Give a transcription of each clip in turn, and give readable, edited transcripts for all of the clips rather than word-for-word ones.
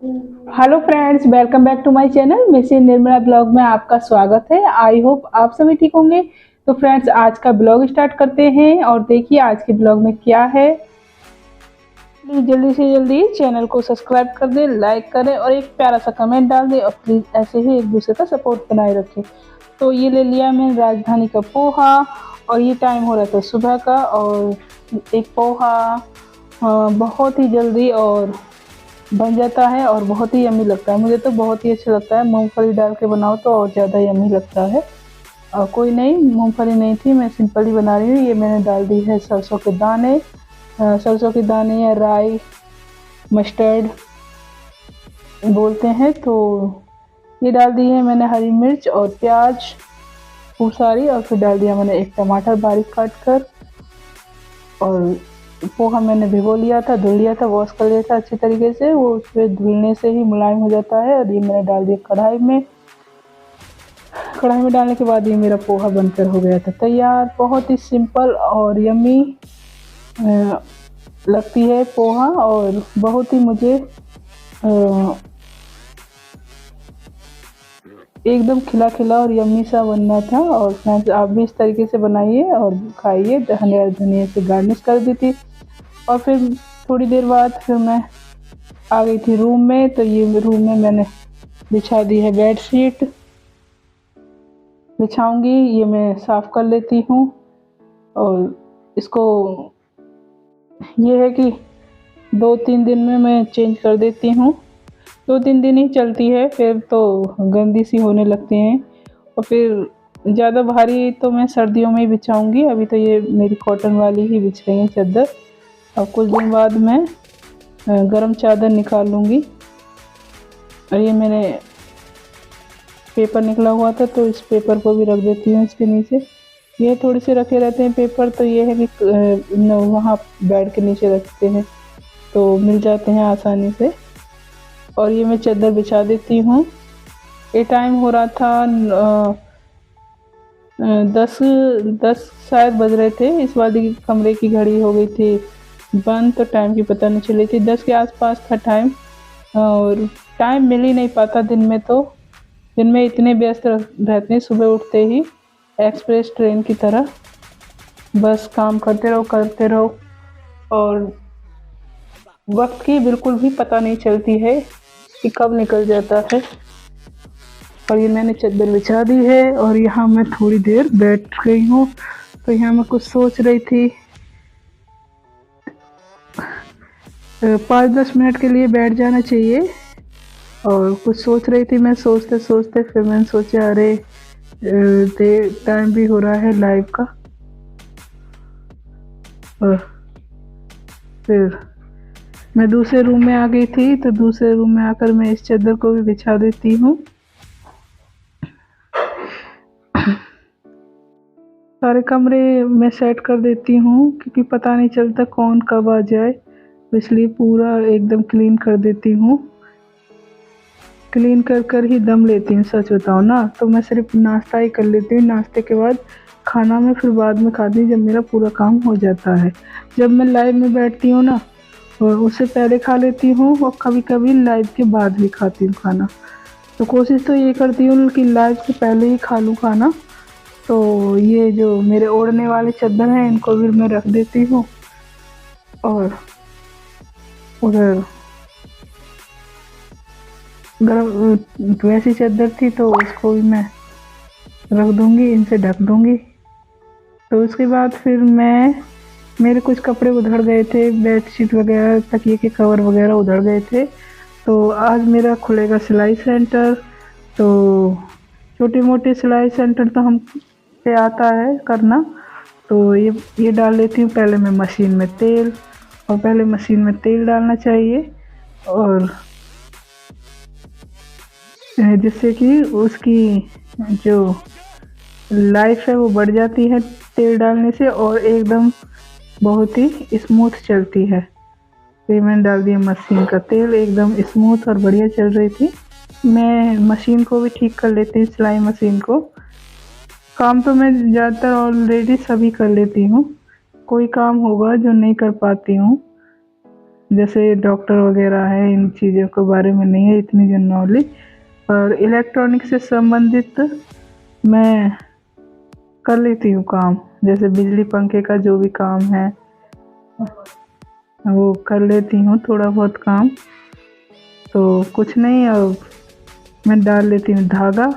Hello friends, welcome back to my channel Mrs Nirmala blog में आपका स्वागत है। आई होप आप सभी ठीक होंगे। तो फ्रेंड्स, आज का ब्लॉग स्टार्ट करते हैं और देखिए आज के ब्लॉग में क्या है। प्लीज जल्दी से जल्दी चैनल को सब्सक्राइब कर दें, लाइक करें और एक प्यारा सा कमेंट डाल दें और प्लीज ऐसे ही एक दूसरे का सपोर्ट बनाए रखें। तो ये ले लिया मैंने राजधानी का पोहा और ये टाइम हो रहा था सुबह का। और एक पोहा बहुत ही जल्दी और बन जाता है और बहुत ही यम्मी लगता है। मुझे तो बहुत ही अच्छा लगता है। मूंगफली डाल के बनाओ तो और ज़्यादा यम्मी लगता है। कोई नहीं, मूंगफली नहीं थी, मैं सिंपल ही बना रही हूँ। ये मैंने डाल दी है सरसों के दाने, सरसों के दाने या राई, मस्टर्ड बोलते हैं। तो ये डाल दी है मैंने हरी मिर्च और प्याज खूब सारी, और फिर डाल दिया मैंने एक टमाटर बारीक काट कर। और पोहा मैंने भिगो लिया था, धुल लिया था, वॉश कर लिया था अच्छी तरीके से। वो उसमें धुलने से ही मुलायम हो जाता है। और ये मैंने डाल दिया कढ़ाई में। कढ़ाई में डालने के बाद ये मेरा पोहा बनकर हो गया था तैयार। बहुत ही सिंपल और यम्मी लगती है पोहा, और बहुत ही मुझे एकदम खिला खिला और यम्मी सा बनना था। और फ्रेंड्स, आप भी इस तरीके से बनाइए और खाइए। धनिया से गार्निश कर दी थी। और फिर थोड़ी देर बाद फिर मैं आ गई थी रूम में। तो ये रूम में मैंने बिछा दी है बेड शीट, बिछाऊंगी। ये मैं साफ कर लेती हूँ। और इसको ये है कि 2-3 दिन में मैं चेंज कर देती हूँ। 2-3 दिन ही चलती है, फिर तो गंदी सी होने लगती हैं। और फिर ज़्यादा भारी तो मैं सर्दियों में ही बिछाऊंगी। अभी तो ये मेरी कॉटन वाली ही बिछ रही है चादर। अब कुछ दिन बाद मैं गरम चादर निकाल लूँगी। और ये मैंने पेपर निकला हुआ था तो इस पेपर को भी रख देती हूँ इसके नीचे। ये थोड़े से रखे रहते हैं पेपर, तो ये है कि वहाँ बेड के नीचे रखते हैं तो मिल जाते हैं आसानी से। और ये मैं चादर बिछा देती हूँ। ये टाइम हो रहा था 10 शायद बज रहे थे। इस वाली कमरे की घड़ी हो गई थी बंद, तो टाइम की पता नहीं चली थी। 10 के आसपास था टाइम। और टाइम मिल ही नहीं पाता दिन में। तो दिन में इतने व्यस्त रहते हैं, सुबह उठते ही एक्सप्रेस ट्रेन की तरह बस काम करते रहो। और वक्त की बिल्कुल भी पता नहीं चलती है कि कब निकल जाता है। और ये मैंने चादर बिछा दी है और यहाँ मैं थोड़ी देर बैठ गई हूँ। तो यहाँ मैं कुछ सोच रही थी। 5-10 मिनट के लिए बैठ जाना चाहिए। और कुछ सोच रही थी मैं, सोचते सोचते फिर मैंने सोचा अरे टाइम भी हो रहा है लाइव का। और फिर मैं दूसरे रूम में आ गई थी। तो दूसरे रूम में आकर मैं इस चादर को भी बिछा देती हूँ। सारे कमरे मैं सेट कर देती हूँ क्योंकि पता नहीं चलता कौन कब आ जाए, तो इसलिए पूरा एकदम क्लीन कर देती हूँ। क्लीन कर कर ही दम लेती हूँ, सच बताऊँ ना तो मैं सिर्फ नाश्ता ही कर लेती हूँ। नाश्ते के बाद खाना मैं फिर बाद में खाती हूँ जब मेरा पूरा काम हो जाता है। जब मैं लाइव में बैठती हूँ ना, और उससे पहले खा लेती हूँ और कभी कभी लाइव के बाद भी खाती हूँ खाना। तो कोशिश तो ये करती हूँ कि लाइव से पहले ही खा लूँ खाना। तो ये जो मेरे ओढ़ने वाले चादर हैं इनको भी मैं रख देती हूँ। और उधर गरम वैसी चादर थी तो उसको भी मैं रख दूँगी, इनसे ढक दूँगी। तो उसके बाद फिर मेरे कुछ कपड़े उधड़ गए थे, बेडशीट वगैरह, तकिए के कवर वगैरह उधड़ गए थे। तो आज मेरा खुलेगा सिलाई सेंटर। तो छोटे मोटे सिलाई सेंटर तो हम पे आता है करना। तो ये डाल लेती हूँ पहले मैं मशीन में तेल। और पहले मशीन में तेल डालना चाहिए और जिससे कि उसकी जो लाइफ है वो बढ़ जाती है तेल डालने से, और एकदम बहुत ही स्मूथ चलती है। फिर मैंने डाल दिया मशीन का तेल, एकदम स्मूथ और बढ़िया चल रही थी। मैं मशीन को भी ठीक कर लेती हूँ, सिलाई मशीन को। काम तो मैं ज़्यादातर ऑलरेडी सभी कर लेती हूँ। कोई काम होगा जो नहीं कर पाती हूँ जैसे डॉक्टर वगैरह है, इन चीज़ों के बारे में नहीं है इतनी जन नॉलेज। और इलेक्ट्रॉनिक से संबंधित मैं कर लेती हूँ काम, जैसे बिजली पंखे का जो भी काम है वो कर लेती हूँ, थोड़ा बहुत काम। तो कुछ नहीं, अब मैं डाल लेती हूँ धागा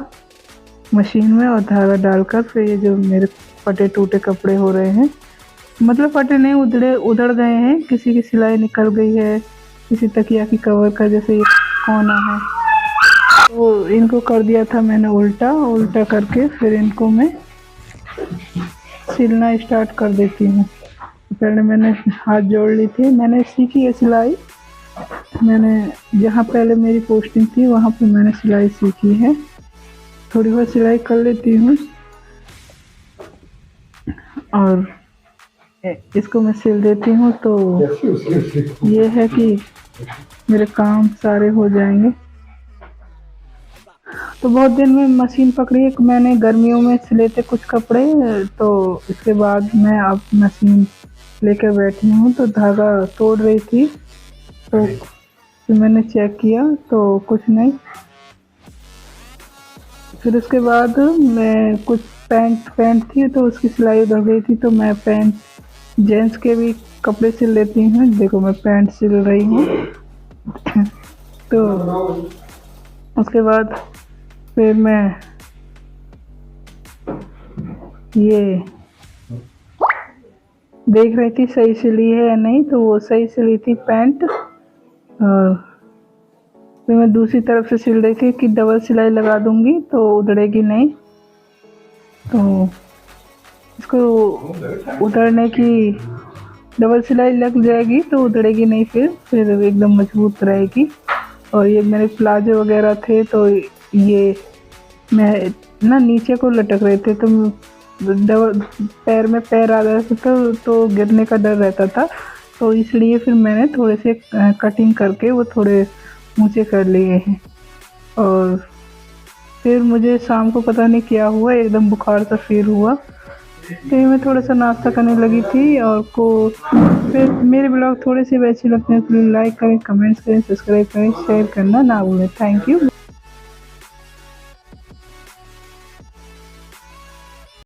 मशीन में, और धागा डालकर फिर ये जो मेरे फटे टूटे कपड़े हो रहे हैं, मतलब फटे नहीं, उधड़ गए हैं, किसी की सिलाई निकल गई है, किसी तकिया की कवर का जैसे ये कोना है, तो इनको कर दिया था मैंने उल्टा उल्टा करके, फिर इनको मैं सिलना स्टार्ट कर देती हूँ। पहले मैंने हाथ जोड़ ली थी, मैंने सीखी है सिलाई, मैंने जहाँ पहले मेरी पोस्टिंग थी वहाँ पे मैंने सिलाई सीखी है, थोड़ी बहुत सिलाई कर लेती हूँ। और इसको मैं सिल देती हूँ, तो ये है कि मेरे काम सारे हो जाएंगे। तो बहुत दिन में मशीन पकड़ी है मैंने, गर्मियों में सिले थे कुछ कपड़े, तो इसके बाद मैं अब मशीन लेकर बैठी हूँ। तो धागा तोड़ रही थी, तो फिर मैंने चेक किया तो कुछ नहीं। फिर उसके बाद मैं कुछ पैंट थी तो उसकी सिलाई उधर गई थी, तो मैं पैंट जेंट्स के भी कपड़े सिल लेती हूँ। देखो मैं पैंट सिल रही हूँ। तो उसके बाद फिर मैं ये देख रही थी सही सिली है या नहीं, तो वो सही सिली थी पैंट। और फिर मैं दूसरी तरफ से सिल रही थी कि डबल सिलाई लगा दूंगी तो उधड़ेगी नहीं, तो इसको उधड़ने की डबल सिलाई लग जाएगी तो उधड़ेगी नहीं, फिर एकदम मजबूत रहेगी। और ये मेरे प्लाजो वगैरह थे, तो ये मैं ना नीचे को लटक रहे थे, तो पैर में पैर आ जाता था तो गिरने का डर रहता था, तो इसलिए फिर मैंने थोड़े से कटिंग करके वो थोड़े ऊंचे कर लिए हैं। और फिर मुझे शाम को पता नहीं क्या हुआ, एकदम बुखार सा फील हुआ, तो मैं थोड़ा सा नाश्ता करने लगी थी। और फिर मेरे ब्लॉग थोड़े से अच्छे लगते हैं तो लाइक करें, कमेंट्स करें, सब्सक्राइब करें, शेयर करना ना भूलें। Thank you.